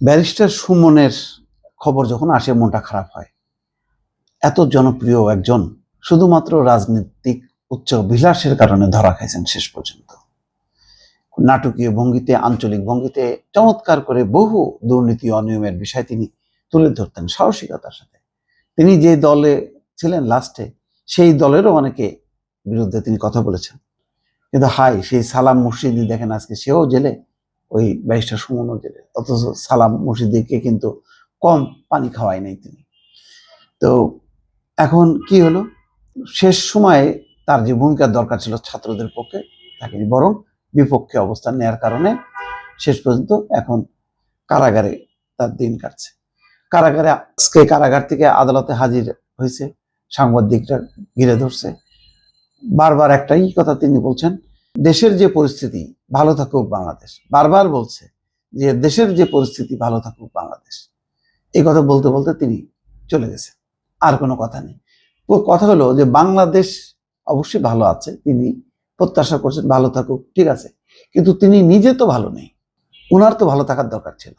Barrister সুমনের খবর যখন আসে মনটা খারাপ হয়। এত জনপ্রিয় একজন শুধুমাত্র রাজনৈতিক উচ্চাভিলাষের কারণে ধরা খাইছেন শেষ পর্যন্ত। নাটকীয় ভঙ্গিতে, আঞ্চলিক ভঙ্গিতে চমৎকার করে বহু দুর্নীতি অনিয়মের বিষয় তিনি তুলে ধরতেন সাহসিকতার সাথে। তিনি যে দলে ছিলেন লাস্টে, সেই দলেরও অনেকে বিরুদ্ধে তিনি কথা বলেছেন। কিন্তু হাই, সেই সালাম মুর্শিদি দেখেন আজকে সেও জেলে, ওই ব্যারিস্টার সুমনও জেলে। অথচ সালাম মুর্শিদিকে কিন্তু কম পানি খাওয়ায় নাই তিনি। তো এখন কি হলো, শেষ সময়ে তার যে ভূমিকার দরকার ছিল ছাত্রদের পক্ষে থাকেনি, বরং বিপক্ষে অবস্থান নেওয়ার কারণে শেষ পর্যন্ত এখন কারাগারে তার দিন কাটছে। কারাগারে আজকে কারাগার থেকে আদালতে হাজির হয়েছে, সাংবাদিকরা ঘিরে ধরছে। বারবার একটাই কথা তিনি বলছেন, দেশের যে পরিস্থিতি ভালো থাকুক বাংলাদেশ। বারবার বলছে যে দেশের যে পরিস্থিতি ভালো থাকুক বাংলাদেশ। এই কথা বলতে বলতে তিনি চলে গেছে, আর কোনো কথা নেই। কথা হলো যে বাংলাদেশ অবশ্যই ভালো আছে, তিনি প্রত্যাশা করছেন ভালো থাকুক, ঠিক আছে, কিন্তু তিনি নিজে তো ভালো নেই, ওনার তো ভালো থাকার দরকার ছিল।